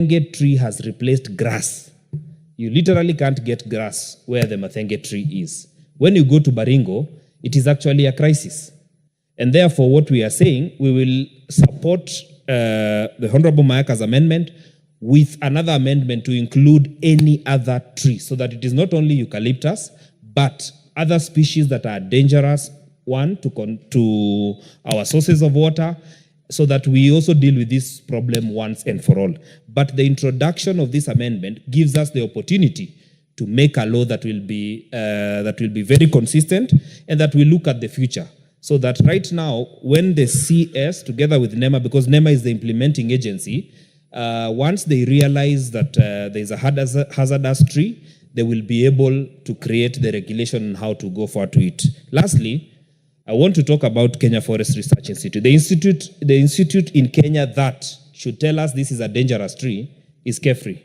Mathenge tree has replaced grass. You literally can't get grass where the Mathenge tree is. When you go to Baringo, it is actually a crisis. And therefore, what we are saying, we will support the Honorable Mayaka's amendment with another amendment to include any other tree, so that it is not only eucalyptus, but other species that are dangerous, one, to our sources of water, so that we also deal with this problem once and for all. But the introduction of this amendment gives us the opportunity to make a law that will be very consistent and that will look at the future. So that right now, when the CS, together with NEMA, because NEMA is the implementing agency, once they realize that there is a hazardous tree, they will be able to create the regulation on how to go forward to it. Lastly, I want to talk about Kenya Forest Research Institute. The institute in Kenya that should tell us this is a dangerous tree is KEFRI.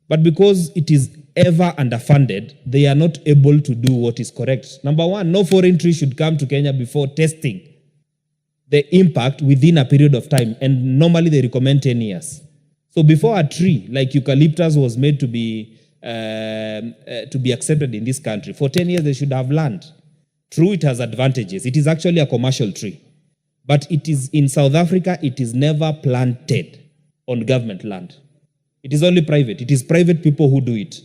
But because it is ever underfunded, they are not able to do what is correct. Number one, no foreign tree should come to Kenya before testing the impact within a period of time. And normally they recommend 10 years. So before a tree like eucalyptus was made to be accepted in this country, for 10 years they should have learned. True, it has advantages. It is actually a commercial tree. But it is in South Africa, it is never planted on government land. It is only private. It is private people who do it.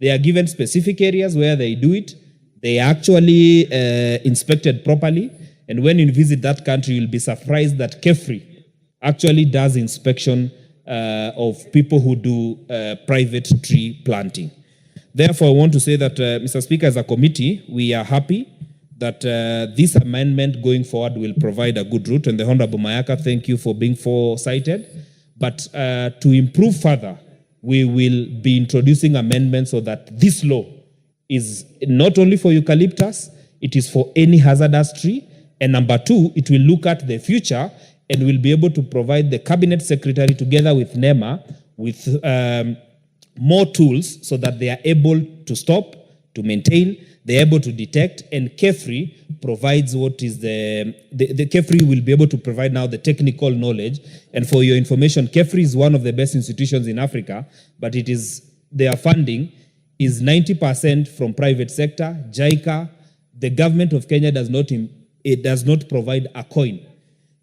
They are given specific areas where they do it. They are actually inspected properly. And when you visit that country, you'll be surprised that KEFRI actually does inspection of people who do private tree planting. Therefore, I want to say that, Mr. Speaker, as a committee, we are happy that this amendment going forward will provide a good route. And the Honorable Mayaka, thank you for being foresighted. But to improve further, we will be introducing amendments so that this law is not only for eucalyptus, it is for any hazardous tree. And number two, it will look at the future and will be able to provide the cabinet secretary together with NEMA with more tools so that they are able to stop, to maintain, they're able to detect, and KEFRI provides what is the KEFRI will be able to provide now the technical knowledge. And for your information, KEFRI is one of the best institutions in Africa, but it is, their funding is 90% from private sector, JICA. The government of Kenya does not provide a coin.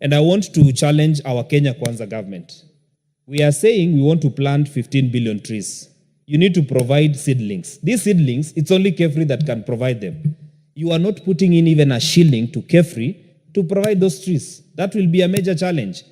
And I want to challenge our Kenya Kwanza government. We are saying we want to plant 15 billion trees. You need to provide seedlings. These seedlings, it's only KEFRI that can provide them. You are not putting in even a shilling to KEFRI to provide those trees. That will be a major challenge.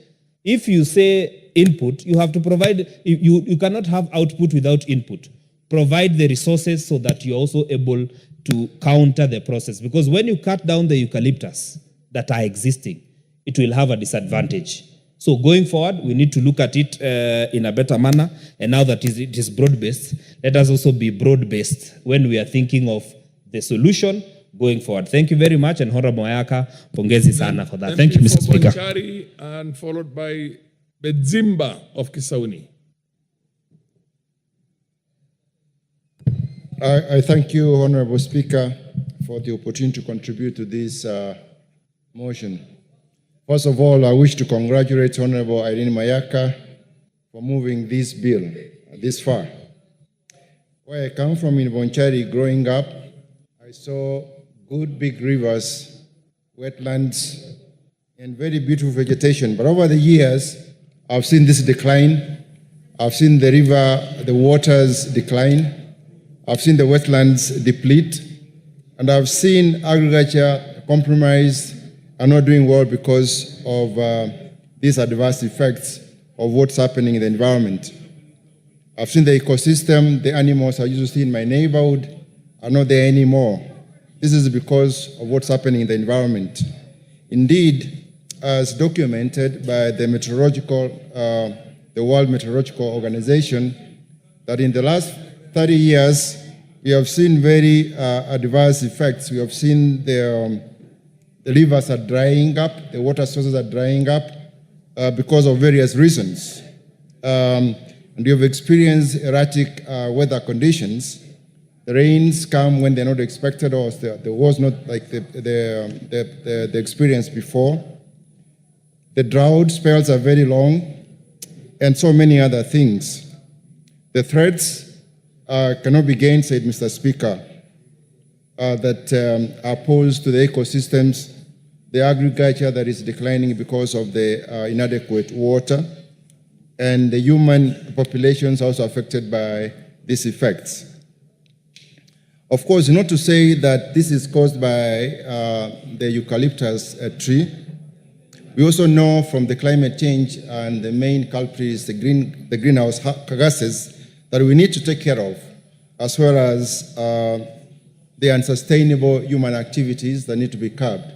If you say input, you have to provide, you cannot have output without input. Provide the resources so that you're also able to counter the process. Because when you cut down the eucalyptus that are existing, it will have a disadvantage. So going forward, we need to look at it in a better manner. And now that it is broad-based, let us also be broad-based when we are thinking of the solution going forward. Thank you very much, and Honorable Mayaka, pongezi sana for that. Thank you, Mr. Speaker. Bonchari, and followed by Bedzimba of Kisauni. I thank you, Honorable Speaker, for the opportunity to contribute to this motion. First of all, I wish to congratulate Honorable Irene Mayaka for moving this bill this far. Where I come from in Bonchari, growing up, I saw good big rivers, wetlands, and very beautiful vegetation. But over the years, I've seen this decline. I've seen the river, the waters decline. I've seen the wetlands deplete. And I've seen agriculture compromised and not doing well because of these adverse effects of what's happening in the environment. I've seen the ecosystem, the animals I used to see in my neighborhood are not there anymore. This is because of what's happening in the environment. Indeed, as documented by the World Meteorological Organization, that in the last 30 years, we have seen very adverse effects. We have seen the rivers are drying up, the water sources are drying up because of various reasons. And we have experienced erratic weather conditions. The rains come when they're not expected, or there was not like the experience before. The drought spells are very long. and so many other things. The threats cannot be gainsaid, Mr. Speaker, that are posed to the ecosystems, the agriculture that is declining because of the inadequate water, and the human populations also affected by these effects. Of course, not to say that this is caused by the eucalyptus tree. We also know from the climate change and the main culprit is the greenhouse gases that we need to take care of, as well as the unsustainable human activities that need to be curbed.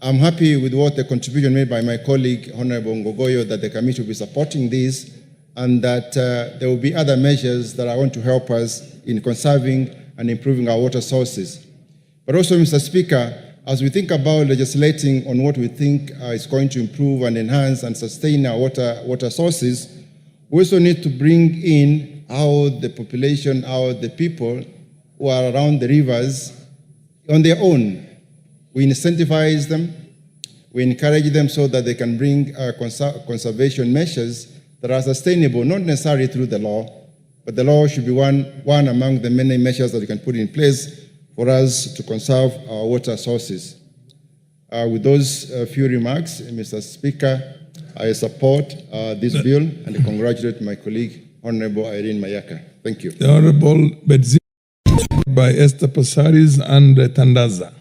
I'm happy with what the contribution made by my colleague, Honorable Ngogoyo, that the committee will be supporting this, and that there will be other measures that are going to help us in conserving and improving our water sources. But also, Mr. Speaker, as we think about legislating on what we think is going to improve and enhance and sustain our water sources, we also need to bring in how the population, how the people who are around the rivers on their own. We incentivize them, we encourage them so that they can bring conservation measures that are sustainable, not necessarily through the law, but the law should be one among the many measures that we can put in place for us to conserve our water sources. With those few remarks, Mr. Speaker, I support this bill and I congratulate my colleague, Honorable Irene Mayaka. Thank you. The Honorable Bedzimba by Esther Passaris and Tandaza.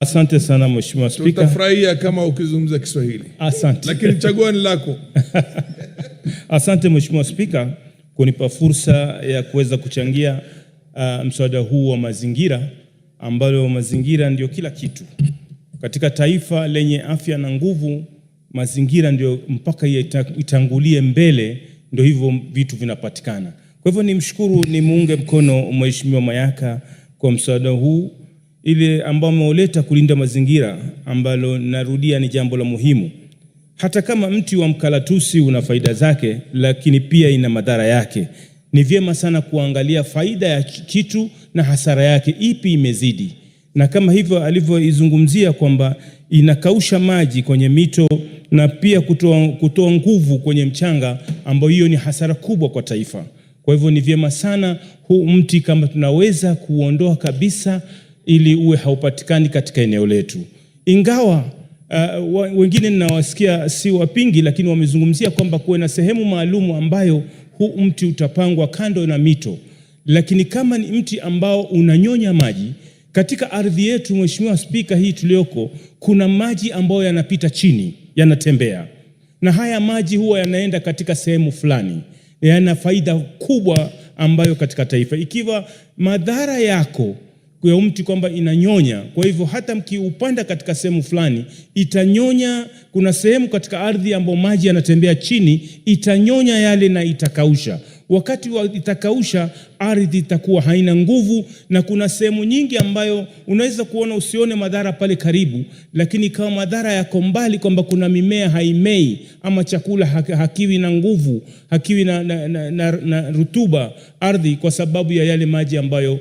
Asante sana Mheshimiwa Spika. Tutafurahia kama ukizungumza Kiswahili. Asante. Lakini chaguo ni lako. Asante Mheshimiwa Spika kunipa fursa ya kuweza kuchangia mswada huu wa mazingira, ambalo mazingira ndio kila kitu. Katika taifa lenye afya na nguvu, mazingira ndio mpaka itangulie mbele, ndio hivyo vitu vinapatikana. Kwa hivyo ni muunge mkono Mheshimiwa Mayaka kwa mswada huu ile ambao umeuleta kulinda mazingira, ambalo narudia ni jambo la muhimu. Hata kama mti wa mkalatusi una faida zake, lakini pia ina madhara yake. Ni vyema sana kuangalia faida ya kitu na hasara yake ipi imezidi. Na kama hivyo alivyoizungumzia kwamba inakausha maji kwenye mito na pia kutoa nguvu kwenye mchanga, ambao hiyo ni hasara kubwa kwa taifa. Kwa hivyo ni vyema sana huu mti kama tunaweza kuondoa kabisa ili uwe haupatikani katika eneo letu. Ingawa wengine ninawasikia si wapingi, lakini wamezungumzia kwamba kuwe na sehemu maalumu ambayo huu mti utapangwa kando na mito. Lakini kama ni mti ambao unanyonya maji katika ardhi yetu, Mheshimiwa Spika, hii tulioko, kuna maji ambayo yanapita chini, yanatembea. Na haya maji huwa yanaenda katika sehemu fulani. Yana faida kubwa ambayo katika taifa. Ikiwa madhara yako kwa mti kwamba inanyonya, kwa hivyo hata mkiupanda katika sehemu fulani itanyonya. Kuna sehemu katika ardhi ambayo maji yanatembea chini, itanyonya yale na itakausha. Wakati itakausha, ardhi itakuwa haina nguvu, na kuna sehemu nyingi ambayo unaweza kuona usione madhara pale karibu, lakini kama madhara yako mbali, kwamba kuna mimea haimei ama chakula hakiwi na nguvu, hakiwi na rutuba ardhi, kwa sababu ya yale maji ambayo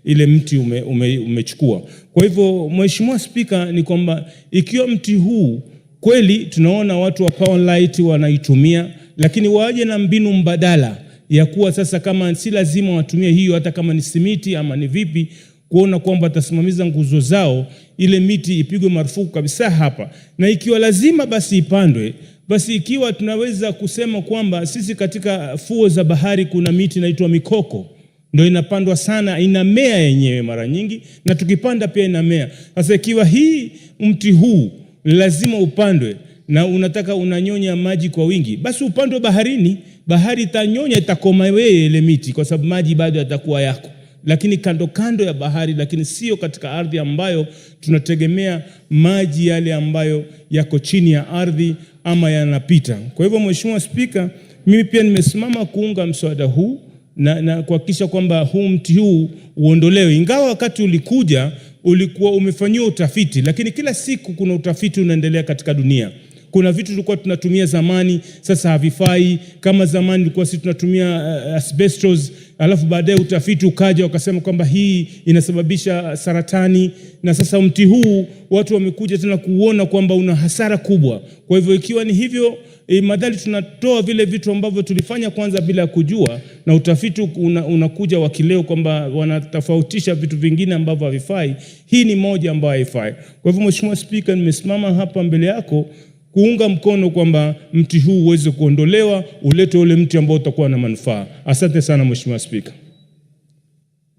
ile mti umechukua. Kwa hivyo Mheshimiwa Spika, ni kwamba ikiwa mti huu kweli tunaona watu wa Powerlight wanaitumia, lakini waje na mbinu mbadala ya kuwa sasa kama si lazima watumie hiyo, hata kama ni simiti ama ni vipi, kuona kwamba tasimamiza nguzo zao, ile miti ipigwe marufuku kabisa hapa. Na ikiwa lazima basi ipandwe. Basi ikiwa tunaweza kusema kwamba sisi katika fuo za bahari kuna miti inaitwa mikoko, ndio inapandwa sana, inamea yenyewe mara nyingi, na tukipanda pia inamea. Sasa ikiwa hii mti huu lazima upandwe na unataka unanyonya maji kwa wingi, basi upandwe baharini. Bahari itanyonya, itakoma wewe ile miti, kwa sababu maji bado yatakuwa yako, lakini kando ya bahari, lakini sio katika ardhi ambayo tunategemea maji yale ambayo yako chini ya ardhi ama yanapita. Kwa hivyo Mheshimiwa Spika, mimi pia nimesimama kuunga mswada huu na kuhakikisha kwamba huu mti huu uondolewe. Ingawa wakati ulikuja ulikuwa umefanyiwa utafiti, lakini kila siku kuna utafiti unaendelea katika dunia. Kuna vitu tulikuwa tunatumia zamani sasa havifai. Kama zamani tulikuwa sisi tunatumia asbestos, alafu baadaye utafiti ukaja wakasema kwamba hii inasababisha saratani, na sasa mti huu watu wamekuja tena kuona kwamba una hasara kubwa. Kwa hivyo ikiwa ni hivyo, madhali tunatoa vile vitu ambavyo tulifanya kwanza bila kujua, na utafiti unakuja wakileo kwamba wanatofautisha vitu vingine ambavyo havifai. Hii ni moja ambayo haifai. Kwa hivyo Mheshimiwa Spika, nimesimama hapa mbele yako kuunga mkono kwamba mti huu uweze kuondolewa, ulete ule mti ambao utakuwa na manufaa. Asante sana Mheshimiwa Spika.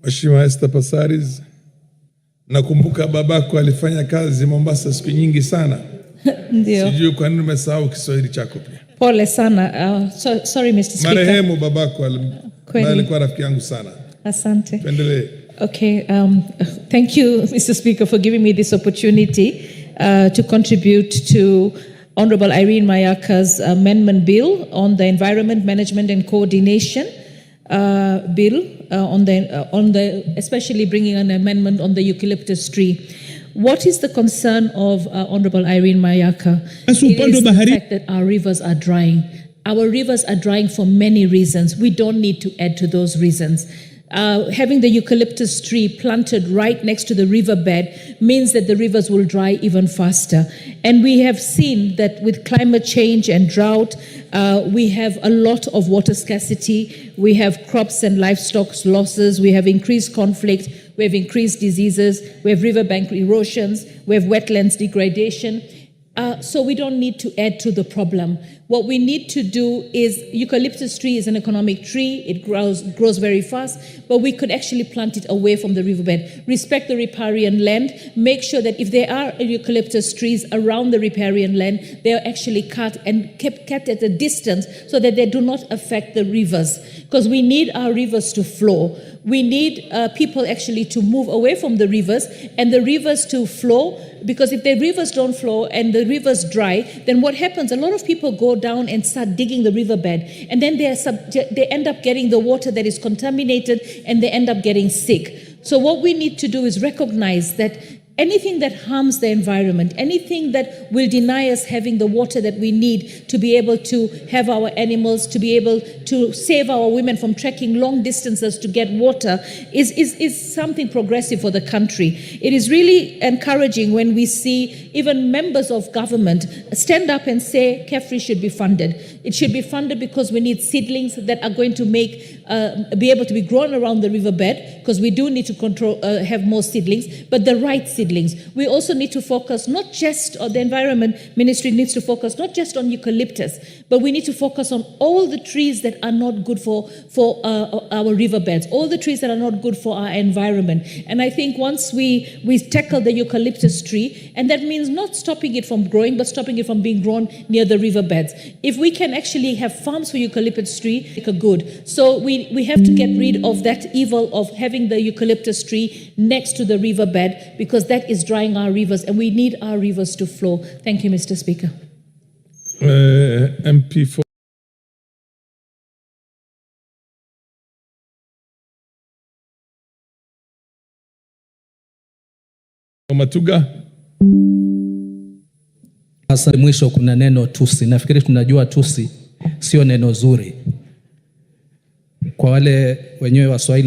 Mheshimiwa Esther Passaris, nakumbuka babako alifanya kazi Mombasa siku nyingi sana. Ndio. Sijui kwa nini umesahau Kiswahili chako pia. Pole sana. Sorry Mr. Speaker. Marehemu babako alikuwa rafiki yangu sana. Asante. Tuendelee. Okay, thank you Mr. Speaker for giving me this opportunity to contribute to Honorable Irene Mayaka's amendment bill on the Environment Management and Coordination bill, on the especially bringing an amendment on the eucalyptus tree. What is the concern of Honorable Irene Mayaka? It is the fact that our rivers are drying. Our rivers are drying for many reasons. We don't need to add to those reasons. Having the eucalyptus tree planted right next to the riverbed means that the rivers will dry even faster. And we have seen that with climate change and drought, we have a lot of water scarcity. We have crops and livestock losses. We have increased conflict. We have increased diseases. We have riverbank erosions. We have wetlands degradation. So we don't need to add to the problem. What we need to do is, eucalyptus tree is an economic tree. It grows very fast, but we could actually plant it away from the riverbed. Respect the riparian land. Make sure that if there are eucalyptus trees around the riparian land, they are actually cut and kept at a distance so that they do not affect the rivers. Because we need our rivers to flow. We need people actually to move away from the rivers and the rivers to flow, because if the rivers don't flow and the rivers dry, then what happens? A lot of people go down and start digging the riverbed, and then they end up getting the water that is contaminated and they end up getting sick. So what we need to do is recognize that anything that harms the environment, anything that will deny us having the water that we need to be able to have our animals, to be able to save our women from trekking long distances to get water, is something progressive for the country. It is really encouraging when we see even members of government stand up and say KEFRI should be funded. It should be funded because we need seedlings that are going to be able to be grown around the riverbed, because we do need to have more seedlings, but the right seedlings. We also need to focus not just on the Environment Ministry needs to focus not just on eucalyptus, but we need to focus on all the trees that are not good for our riverbeds, all the trees that are not good for our environment. And I think once we tackle the eucalyptus tree, and that means not stopping it from growing, but stopping it from being grown near the riverbeds. If we can actually have farms for eucalyptus tree, it's a good. So we have to get rid of that evil of having the eucalyptus tree next to the riverbed, because that is drying our rivers, and we need our rivers to flow. Thank you, Mr. Speaker. MP for Matuga. Sasa mwisho kuna neno tusi. Nafikiri tunajua tusi sio neno zuri. Kwa wale wenyewe wa Swahili